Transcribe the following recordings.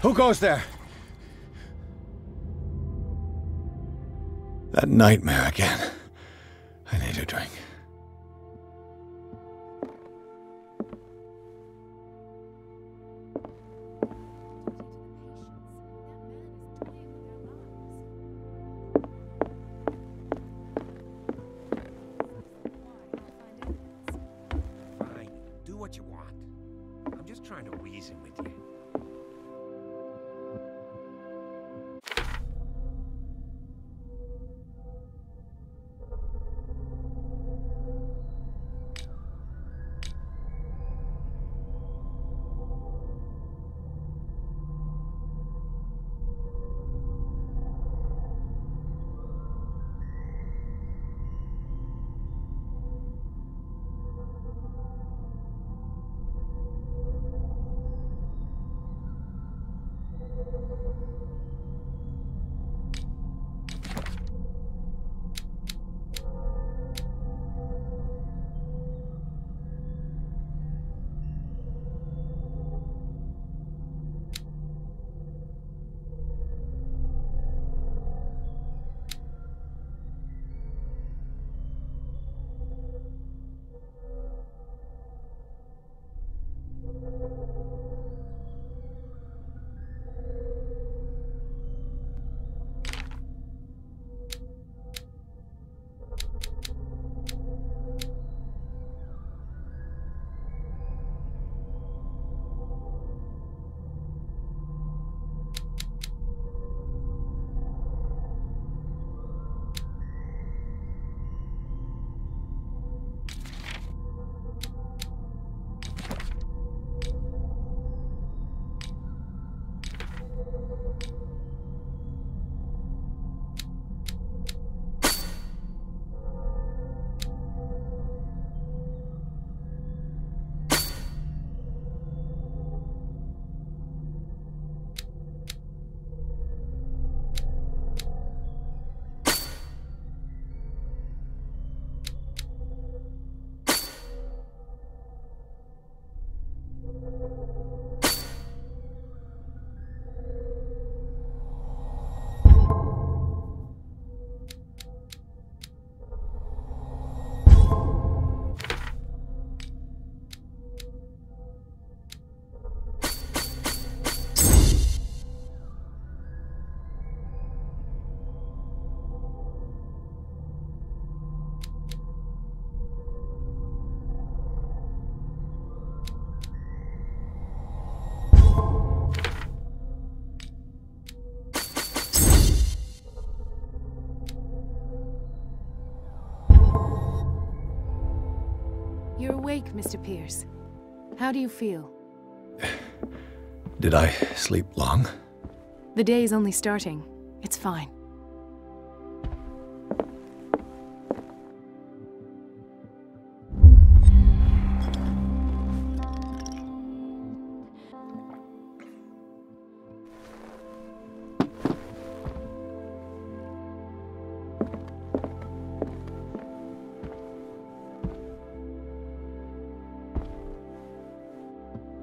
Who goes there? That nightmare again. I need a drink. Fine, do what you want. I'm just trying to reason with you. You're awake, Mr. Pierce. How do you feel? Did I sleep long? The day's only starting. It's fine.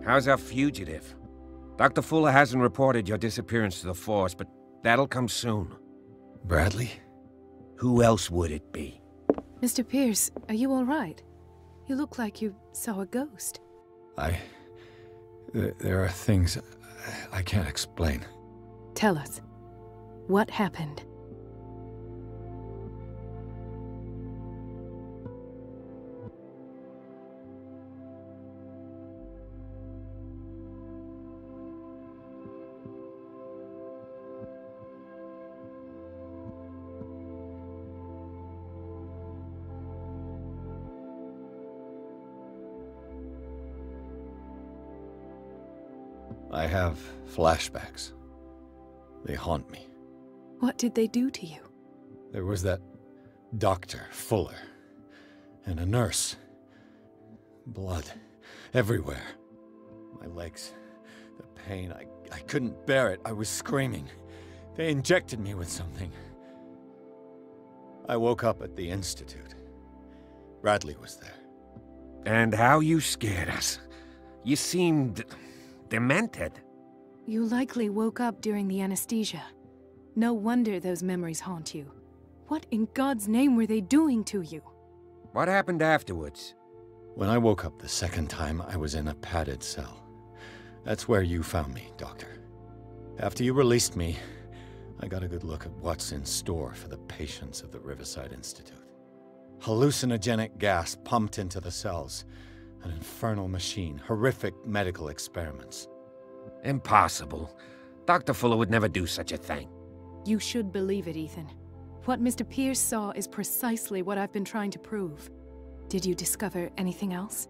How's our fugitive? Dr. Fuller hasn't reported your disappearance to the Force, but that'll come soon. Bradley? Who else would it be? Mr. Pierce, are you all right? You look like you saw a ghost. There are things I can't explain. Tell us. What happened? I have flashbacks. They haunt me. What did they do to you? There was that Dr. Fuller, and a nurse. Blood everywhere. My legs, the pain, I couldn't bear it. I was screaming. They injected me with something. I woke up at the Institute. Bradley was there. And how you scared us. You seemed demented. You likely woke up during the anesthesia. No wonder those memories haunt you. What in God's name were they doing to you? What happened afterwards? When I woke up the second time, I was in a padded cell. That's where you found me, Doctor. After you released me, I got a good look at what's in store for the patients of the Riverside Institute. Hallucinogenic gas pumped into the cells. An infernal machine, horrific medical experiments. Impossible. Dr. Fuller would never do such a thing. You should believe it, Ethan. What Mr. Pierce saw is precisely what I've been trying to prove. Did you discover anything else?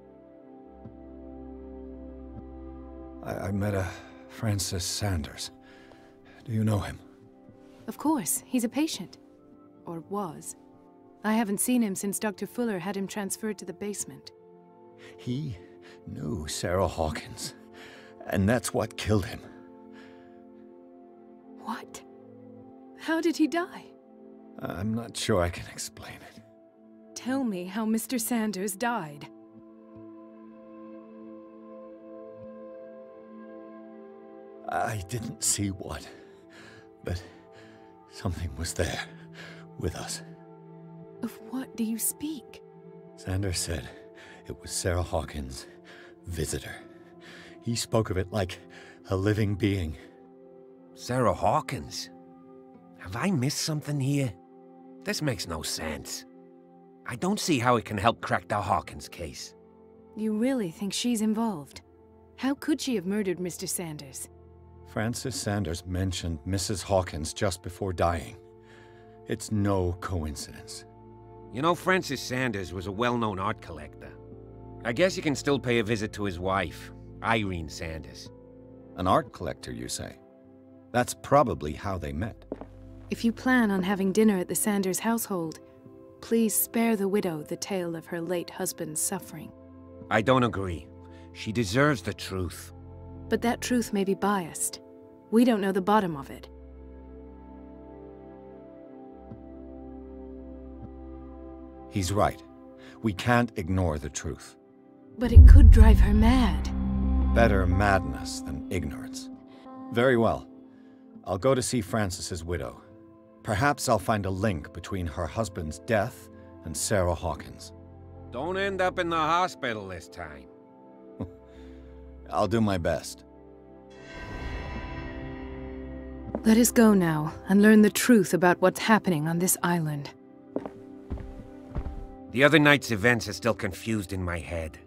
I met a Francis Sanders. Do you know him? Of course, he's a patient. Or was. I haven't seen him since Dr. Fuller had him transferred to the basement. He knew Sarah Hawkins, and that's what killed him. What? How did he die? I'm not sure I can explain it. Tell me how Mr. Sanders died. I didn't see what, but something was there, with us. Of what do you speak? Sanders said it was Sarah Hawkins' visitor. He spoke of it like a living being. Sarah Hawkins? Have I missed something here? This makes no sense. I don't see how it can help crack the Hawkins case. You really think she's involved? How could she have murdered Mr. Sanders? Francis Sanders mentioned Mrs. Hawkins just before dying. It's no coincidence. You know, Francis Sanders was a well-known art collector. I guess you can still pay a visit to his wife, Irene Sanders. An art collector, you say? That's probably how they met. If you plan on having dinner at the Sanders household, please spare the widow the tale of her late husband's suffering. I don't agree. She deserves the truth. But that truth may be biased. We don't know the bottom of it. He's right. We can't ignore the truth. But it could drive her mad. Better madness than ignorance. Very well. I'll go to see Francis's widow. Perhaps I'll find a link between her husband's death and Sarah Hawkins. Don't end up in the hospital this time. I'll do my best. Let us go now and learn the truth about what's happening on this island. The other night's events are still confused in my head.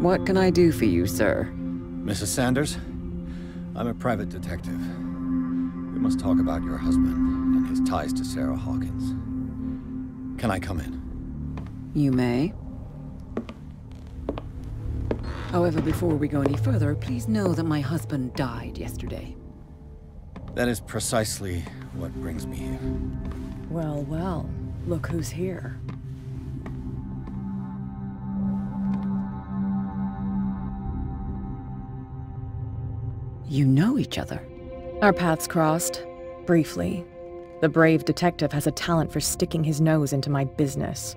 What can I do for you, sir? Mrs. Sanders? I'm a private detective. We must talk about your husband and his ties to Sarah Hawkins. Can I come in? You may. However, before we go any further, please know that my husband died yesterday. That is precisely what brings me here. Well, well, look who's here. You know each other. Our paths crossed, briefly. The brave detective has a talent for sticking his nose into my business.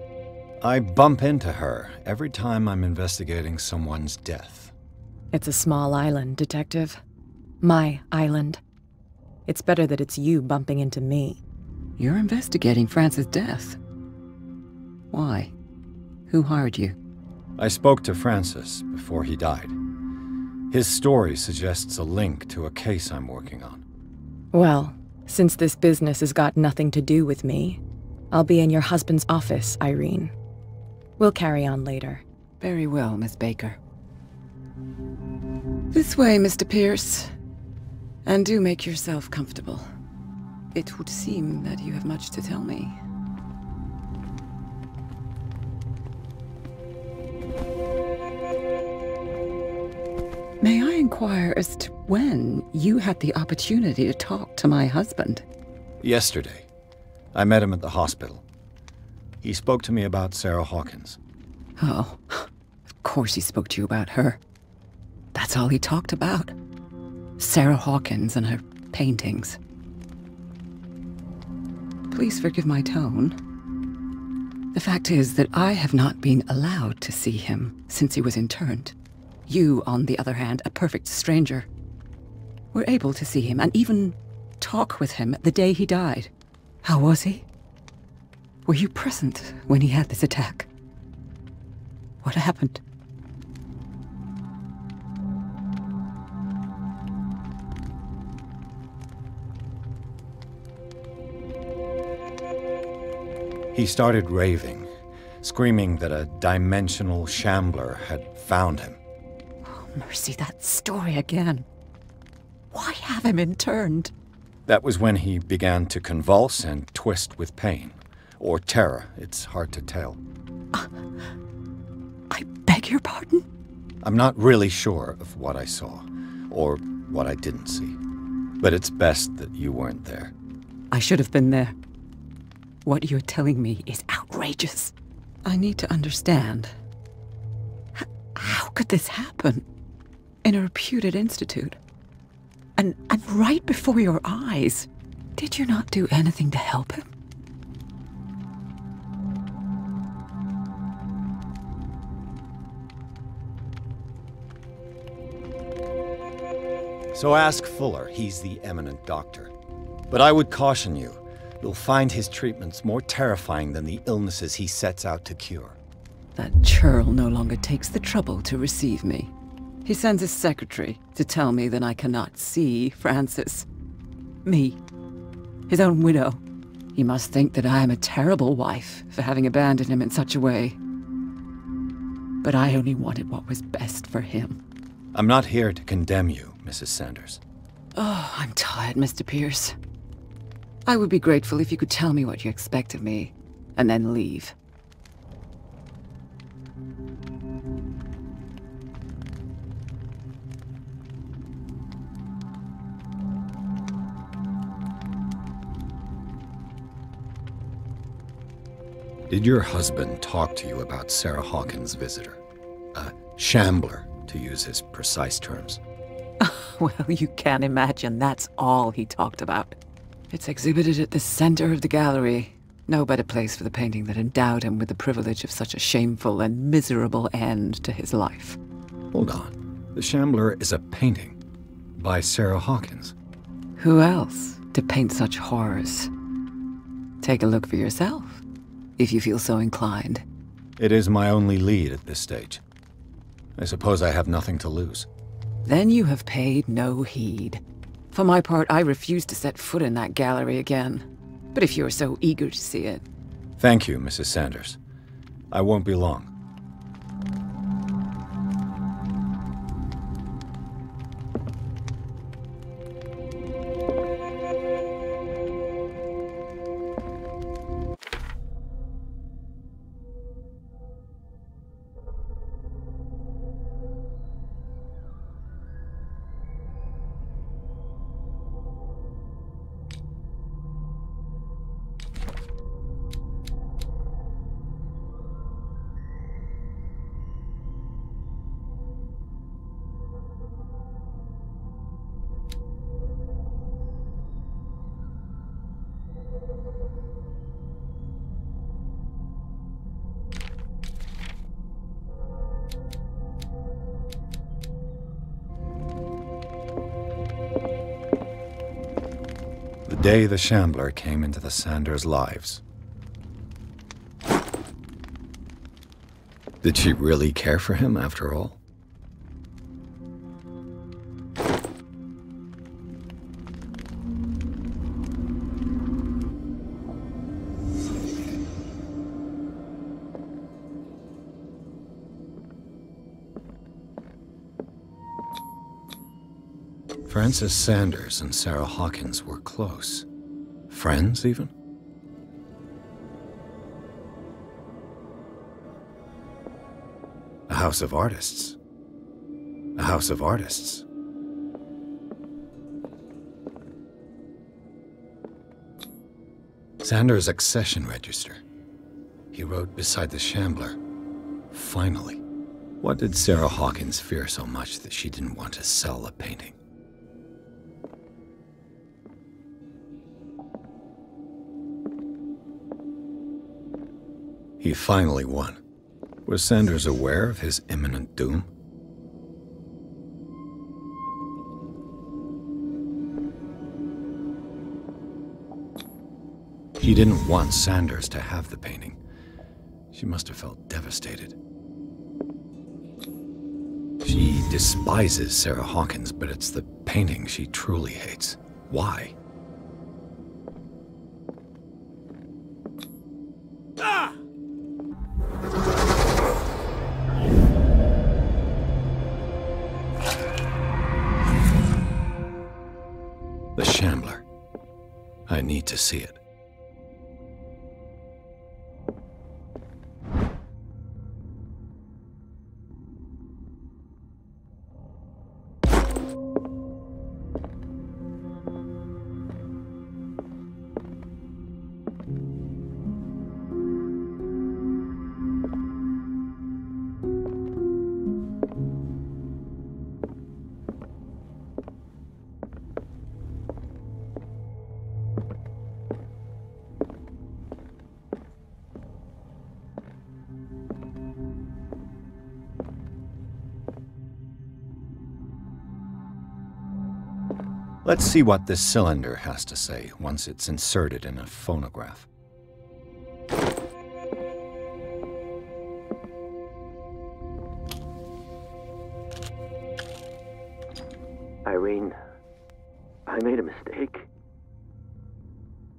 I bump into her every time I'm investigating someone's death. It's a small island, Detective. My island. It's better that it's you bumping into me. You're investigating Francis' death. Why? Who hired you? I spoke to Francis before he died. His story suggests a link to a case I'm working on. Well, since this business has got nothing to do with me, I'll be in your husband's office, Irene. We'll carry on later. Very well, Miss Baker. This way, Mr. Pierce. And do make yourself comfortable. It would seem that you have much to tell me. May I inquire as to when you had the opportunity to talk to my husband? Yesterday, I met him at the hospital. He spoke to me about Sarah Hawkins. Oh, of course he spoke to you about her. That's all he talked about. Sarah Hawkins and her paintings. Please forgive my tone. The fact is that I have not been allowed to see him since he was interned. You, on the other hand, a perfect stranger, were able to see him and even talk with him the day he died. How was he? Were you present when he had this attack? What happened? He started raving, screaming that a dimensional shambler had found him. Mercy, that story again. Why have him interned? That was when he began to convulse and twist with pain. Or terror, it's hard to tell. I beg your pardon? I'm not really sure of what I saw, or what I didn't see. But it's best that you weren't there. I should have been there. What you're telling me is outrageous. I need to understand. How could this happen? In a reputed institute? And right before your eyes? Did you not do anything to help him? So ask Fuller, he's the eminent doctor. But I would caution you, you'll find his treatments more terrifying than the illnesses he sets out to cure. That churl no longer takes the trouble to receive me. He sends his secretary to tell me that I cannot see Francis. Me. His own widow. He must think that I am a terrible wife for having abandoned him in such a way. But I only wanted what was best for him. I'm not here to condemn you, Mrs. Sanders. Oh, I'm tired, Mr. Pierce. I would be grateful if you could tell me what you expect of me, and then leave. Did your husband talk to you about Sarah Hawkins' visitor? A shambler, to use his precise terms. Well, you can imagine that's all he talked about. It's exhibited at the center of the gallery. No better place for the painting that endowed him with the privilege of such a shameful and miserable end to his life. Hold on. The Shambler is a painting by Sarah Hawkins. Who else to paint such horrors? Take a look for yourself, if you feel so inclined. It is my only lead at this stage. I suppose I have nothing to lose. Then you have paid no heed. For my part, I refuse to set foot in that gallery again. But if you're so eager to see it... Thank you, Mrs. Sanders. I won't be long. day the Shambler came into the Sanders' lives. Did she really care for him after all? Frances Sanders and Sarah Hawkins were close. Friends, even? A house of artists. A house of artists. Sanders' accession register. He wrote beside the Shambler, "Finally." What did Sarah Hawkins fear so much that she didn't want to sell the painting? He finally won. Was Sanders aware of his imminent doom? She didn't want Sanders to have the painting. She must have felt devastated. She despises Sarah Hawkins, but it's the painting she truly hates. Why? The Shambler. I need to see it. Let's see what this cylinder has to say once it's inserted in a phonograph. Irene, I made a mistake.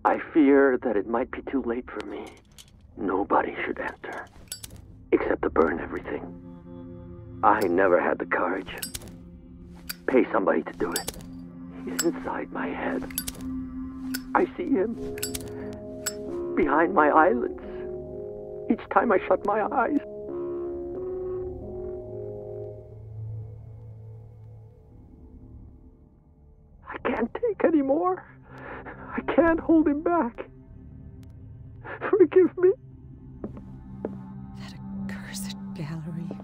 I fear that it might be too late for me. Nobody should enter, except to burn everything. I never had the courage. Pay somebody to do it. He's inside my head. I see him behind my eyelids each time I shut my eyes. I can't take any more. I can't hold him back. Forgive me. That accursed gallery.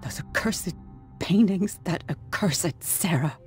Those accursed paintings. That accursed Sarah.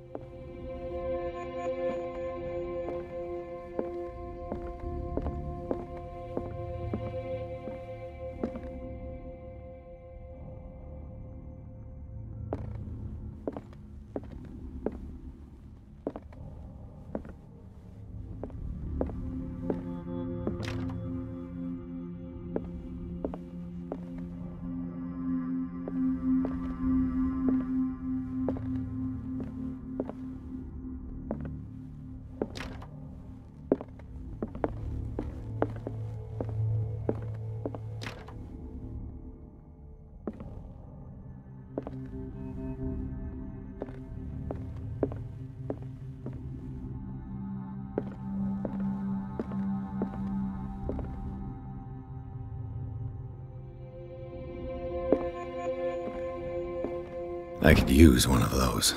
I could use one of those.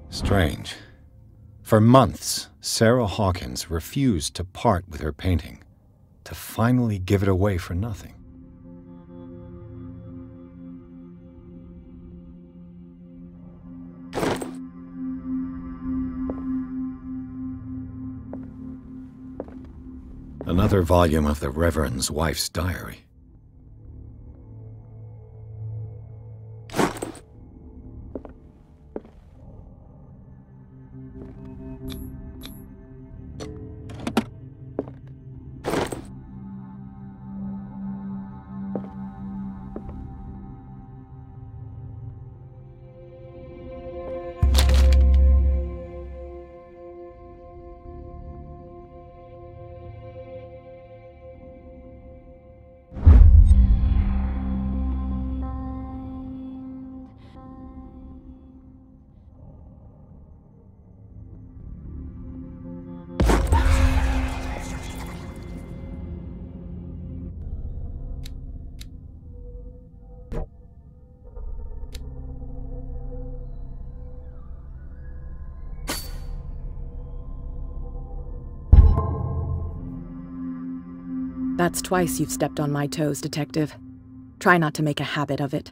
Strange. For months, Sarah Hawkins refused to part with her painting, to finally give it away for nothing. Another volume of the Reverend's wife's diary. That's twice you've stepped on my toes, Detective. Try not to make a habit of it.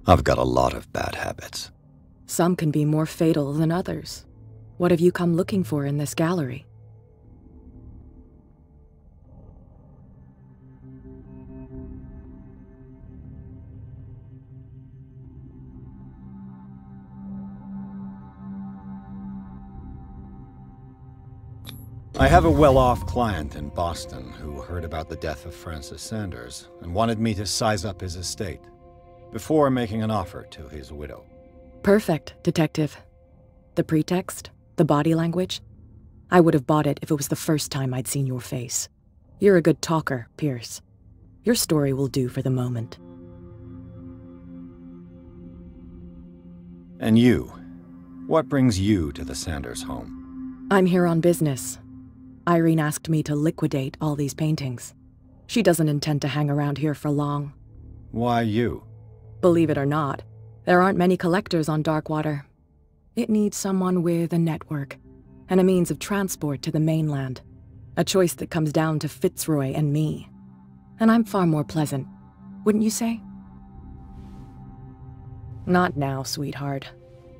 I've got a lot of bad habits. Some can be more fatal than others. What have you come looking for in this gallery? I have a well-off client in Boston who heard about the death of Francis Sanders and wanted me to size up his estate before making an offer to his widow. Perfect, Detective. The pretext? The body language? I would have bought it if it was the first time I'd seen your face. You're a good talker, Pierce. Your story will do for the moment. And you? What brings you to the Sanders home? I'm here on business. Irene asked me to liquidate all these paintings. She doesn't intend to hang around here for long. Why you? Believe it or not, there aren't many collectors on Darkwater. It needs someone with a network, and a means of transport to the mainland. A choice that comes down to Fitzroy and me. And I'm far more pleasant, wouldn't you say? Not now, sweetheart.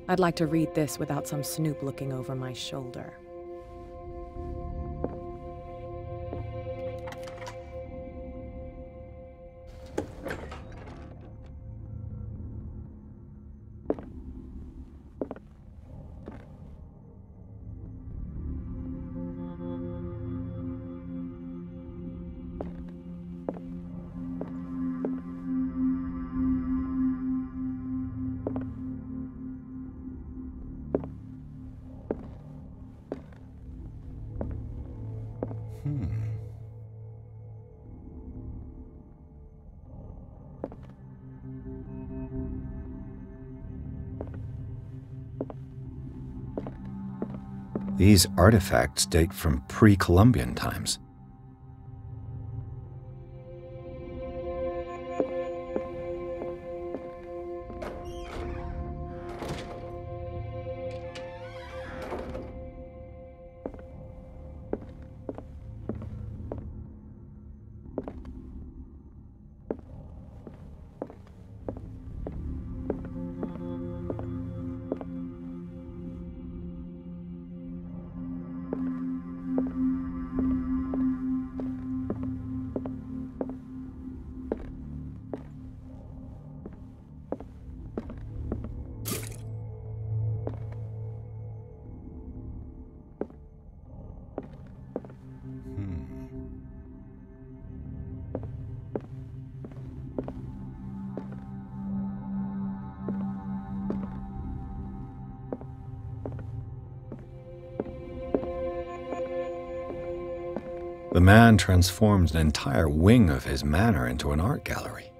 I'd like to read this without some snoop looking over my shoulder. These artifacts date from pre-Columbian times. The man transforms an entire wing of his manor into an art gallery.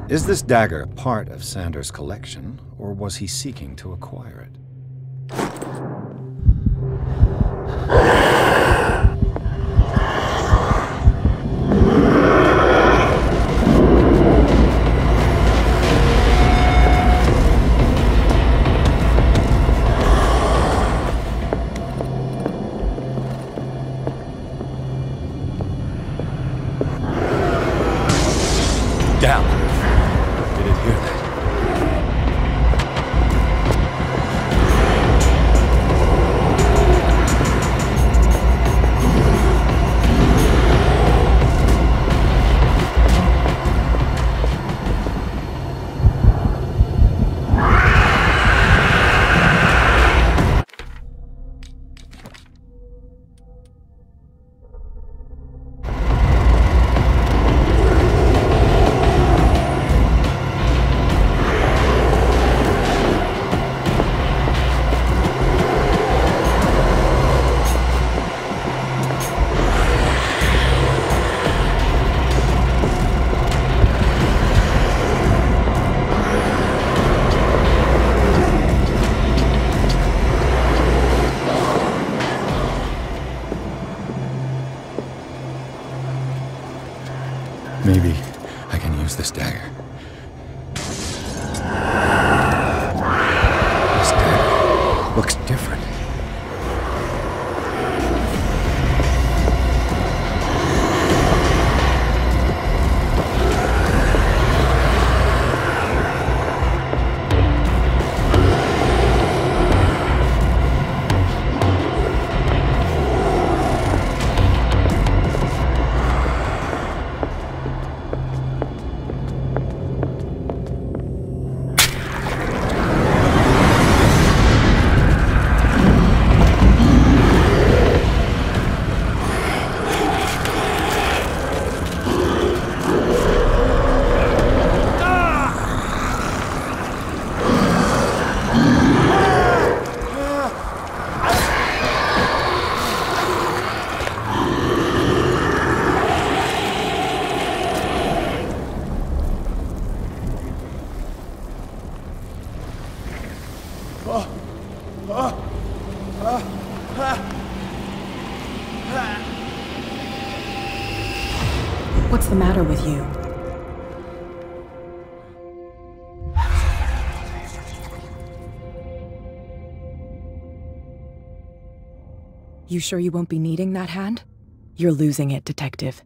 Is this dagger part of Sanders' collection, or was he seeking to acquire it? Down. Did it hear that? Maybe I can use this dagger. This dagger looks different. What's the matter with you? You sure you won't be needing that hand? You're losing it, Detective.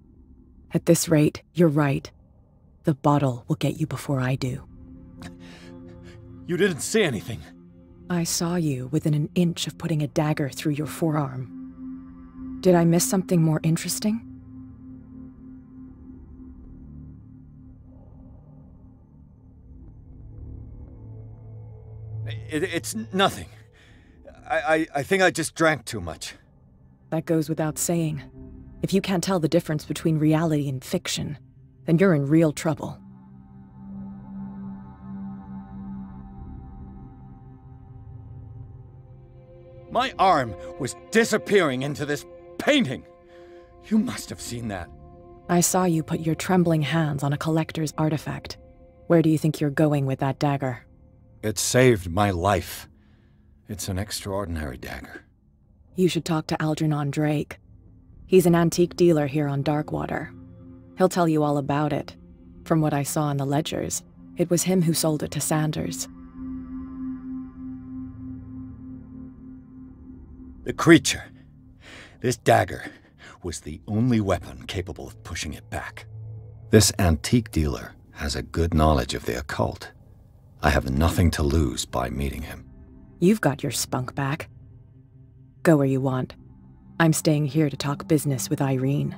At this rate, you're right. The bottle will get you before I do. You didn't see anything. I saw you within an inch of putting a dagger through your forearm. Did I miss something more interesting? It's nothing. I think I just drank too much. That goes without saying. If you can't tell the difference between reality and fiction, then you're in real trouble. My arm was disappearing into this painting. You must have seen that. I saw you put your trembling hands on a collector's artifact. Where do you think you're going with that dagger? It saved my life. It's an extraordinary dagger. You should talk to Algernon Drake. He's an antique dealer here on Darkwater. He'll tell you all about it. From what I saw in the ledgers, it was him who sold it to Sanders. The creature. This dagger was the only weapon capable of pushing it back. This antique dealer has a good knowledge of the occult. I have nothing to lose by meeting him. You've got your spunk back. Go where you want. I'm staying here to talk business with Irene.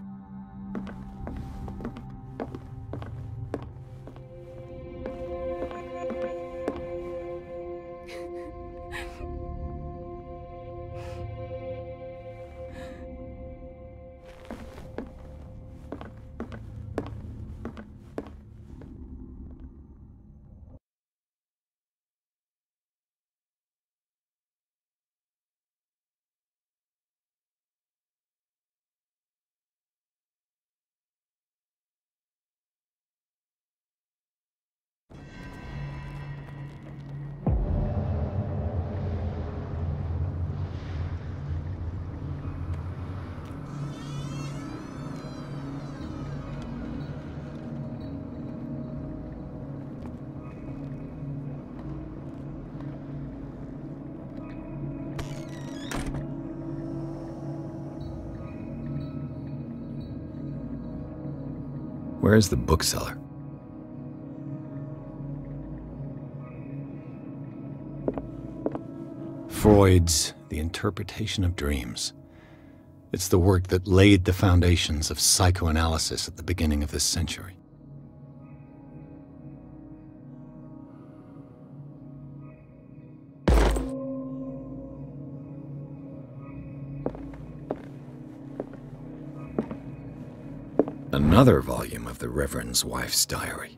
Where's the bookseller? Freud's The Interpretation of Dreams. It's the work that laid the foundations of psychoanalysis at the beginning of this century. Another volume of the Reverend's wife's diary.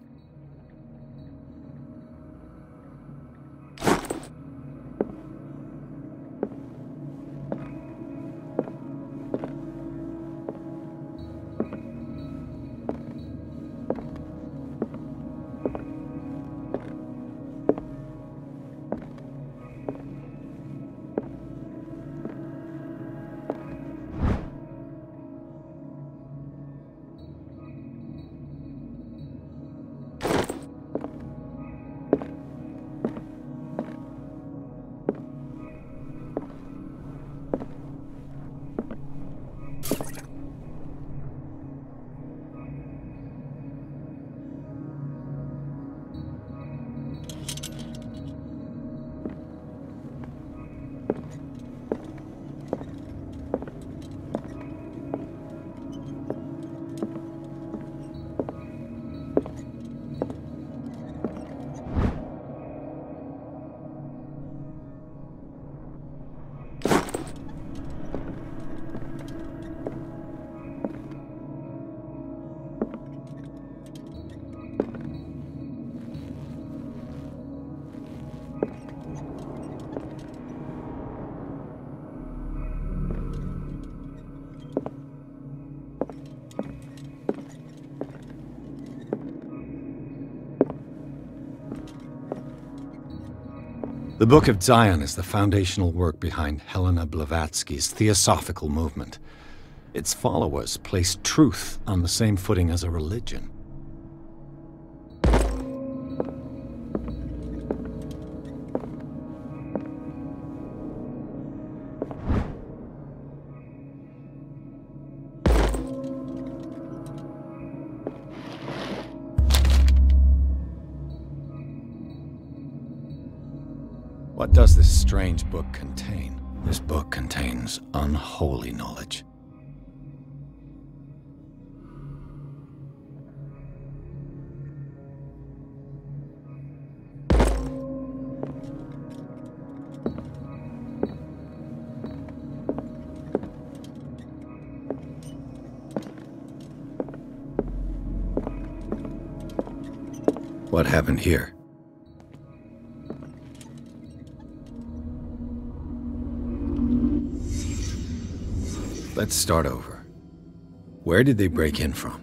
The Book of Zion is the foundational work behind Helena Blavatsky's Theosophical movement. Its followers place truth on the same footing as a religion. What does this strange book contain? This book contains unholy knowledge. What happened here? Let's start over. Where did they break in from?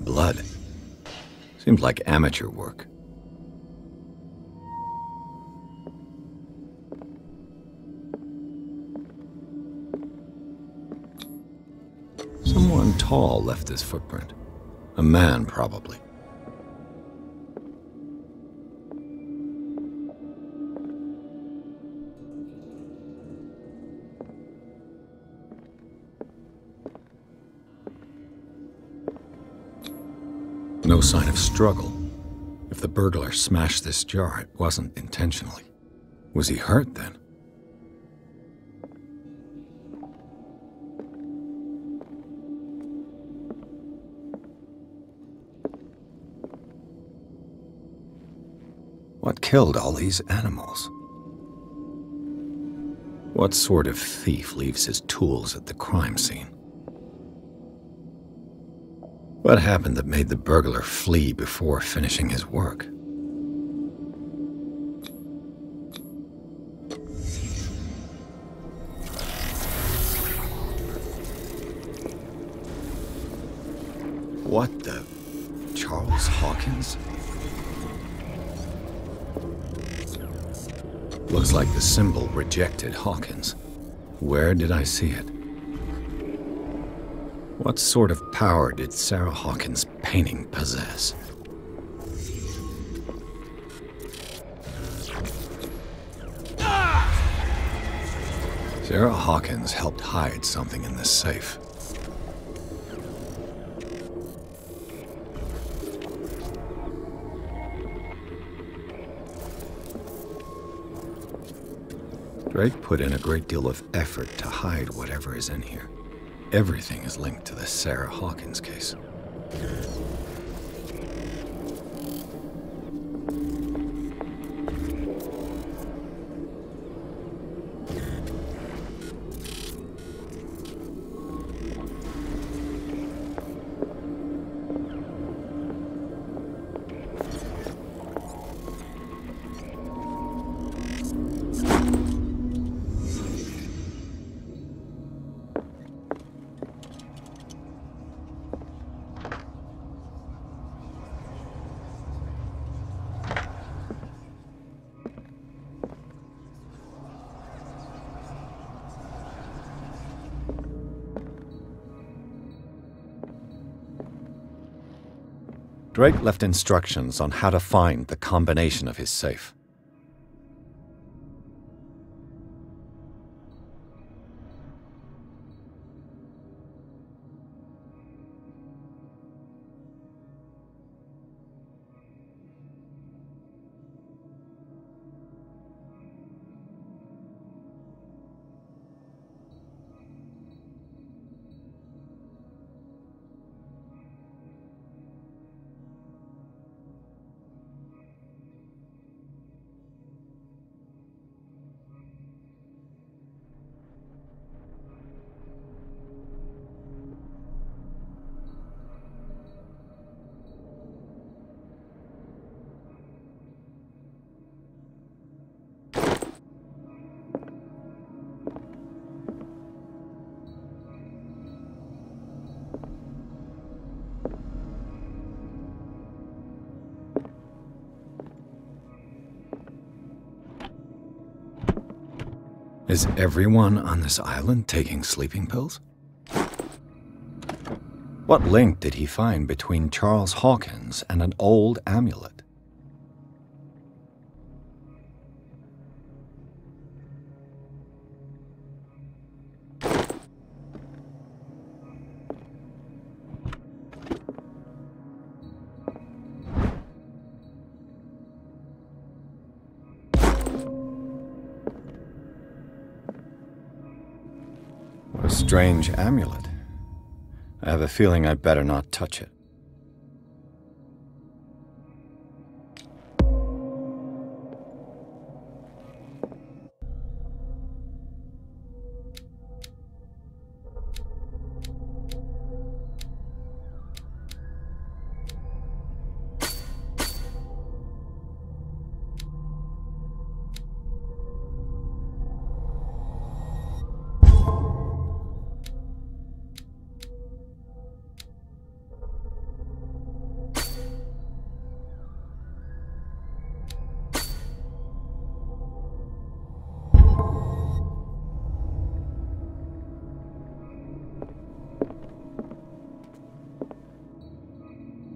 Blood. Seems like amateur work. Someone tall left this footprint. A man, probably. No sign of struggle. If the burglar smashed this jar, it wasn't intentionally. Was he hurt then? What killed all these animals? What sort of thief leaves his tools at the crime scene? What happened that made the burglar flee before finishing his work? What the... Charles Hawkins? Looks like the symbol rejected Hawkins. Where did I see it? What sort of power did Sarah Hawkins' painting possess? Sarah Hawkins helped hide something in this safe. Drake put in a great deal of effort to hide whatever is in here. Everything is linked to the Sarah Hawkins case. Drake left instructions on how to find the combination of his safe. Is everyone on this island taking sleeping pills? What link did he find between Charles Hawkins and an old amulet? What a strange amulet. I have a feeling I'd better not touch it.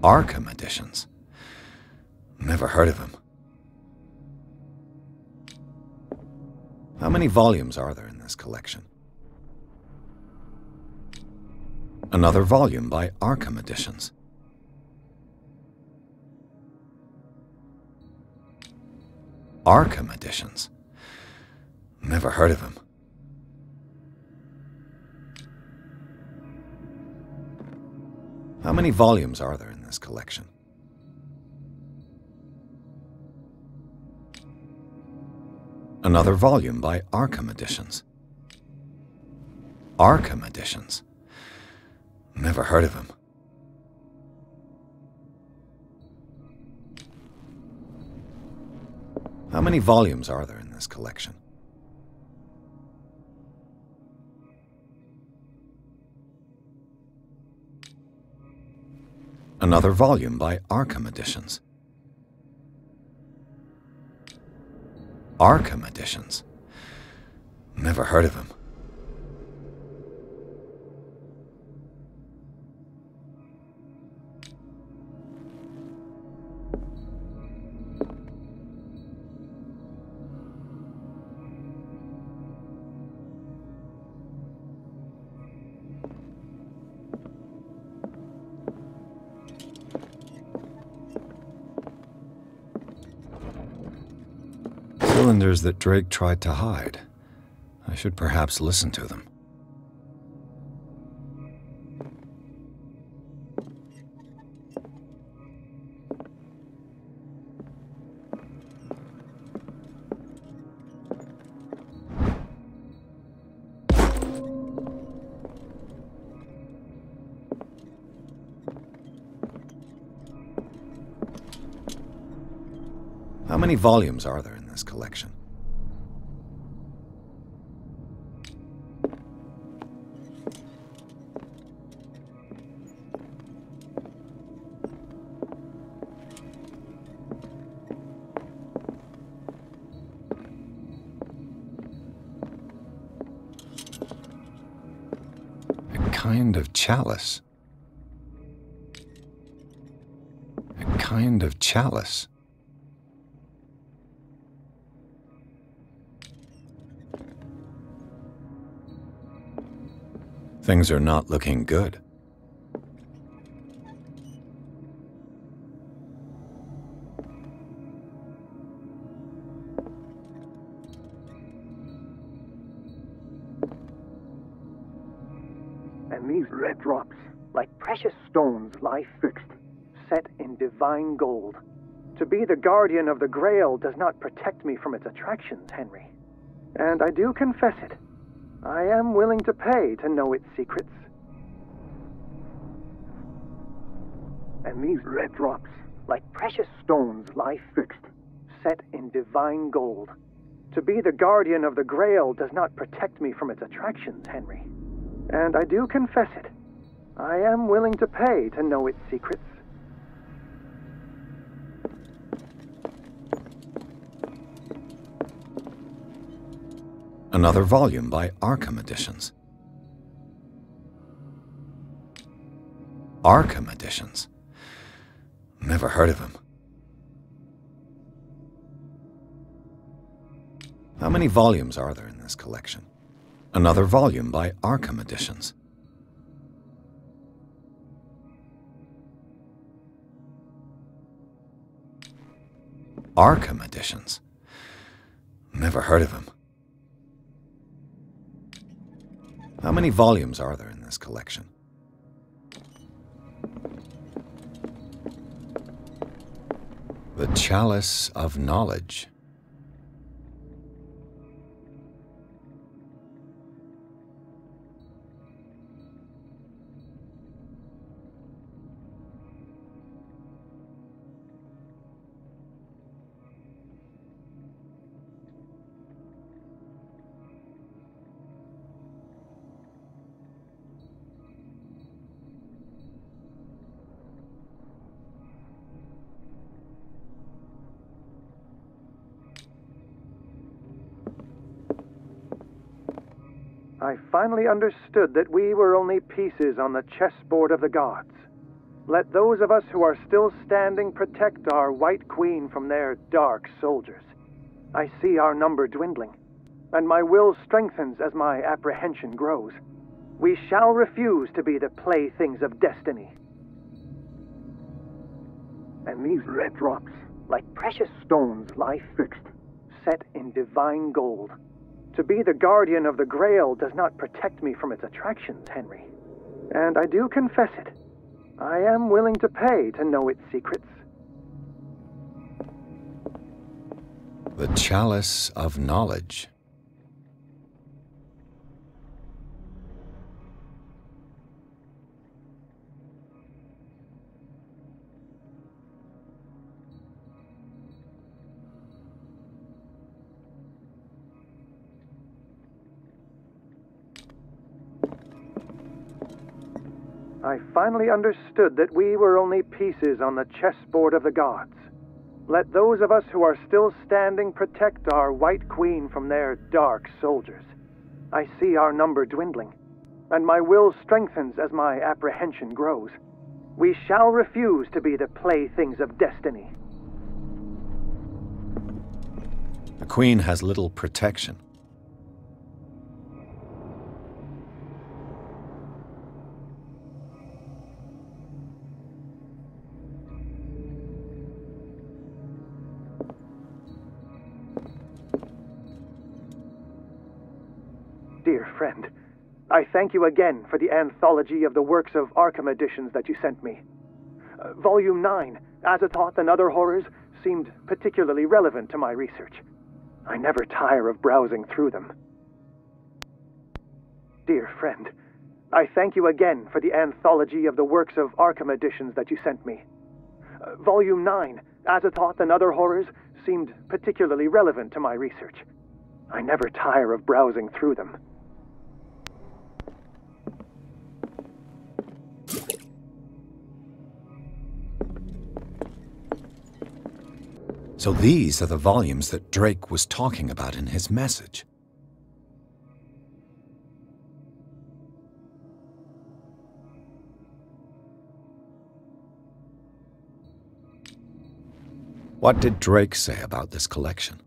Arkham editions. Never heard of him. How many volumes are there in this collection? Another volume by Arkham Editions. Arkham Editions. Never heard of him. How many volumes are there in this collection? Another volume by Arkham Editions. Arkham Editions. Never heard of him. How many volumes are there in this collection? Another volume by Arkham Editions. Arkham Editions. Never heard of him. Cylinders that Drake tried to hide. I should perhaps listen to them. How many volumes are there in this collection? A kind of chalice. A kind of chalice. Things are not looking good. And these red drops, like precious stones, lie fixed, set in divine gold. To be the guardian of the Grail does not protect me from its attractions, Henry. And I do confess it. I am willing to pay to know its secrets. And these red drops, like precious stones, lie fixed, set in divine gold. To be the guardian of the Grail does not protect me from its attractions, Henry. And I do confess it. I am willing to pay to know its secrets. Another volume by Arkham Editions. Arkham Editions? Never heard of him. How many volumes are there in this collection? Another volume by Arkham Editions. Arkham Editions? Never heard of him. How many volumes are there in this collection? The Chalice of Knowledge. I finally understood that we were only pieces on the chessboard of the gods. Let those of us who are still standing protect our White Queen from their dark soldiers. I see our number dwindling, and my will strengthens as my apprehension grows. We shall refuse to be the playthings of destiny. And these red drops, like precious stones, lie fixed, set in divine gold. To be the guardian of the Grail does not protect me from its attractions, Henry. And I do confess it. I am willing to pay to know its secrets. The Chalice of Knowledge. I finally understood that we were only pieces on the chessboard of the gods. Let those of us who are still standing protect our White Queen from their dark soldiers. I see our number dwindling, and my will strengthens as my apprehension grows. We shall refuse to be the playthings of destiny. The Queen has little protection. Dear friend, I thank you again for the anthology of the works of Arkham editions that you sent me. Volume 9, Azathoth and Other Horrors, seemed particularly relevant to my research. I never tire of browsing through them. Dear friend, I thank you again for the anthology of the works of Arkham editions that you sent me. Volume 9, Azathoth and Other Horrors, seemed particularly relevant to my research. I never tire of browsing through them. So these are the volumes that Drake was talking about in his message. What did Drake say about this collection?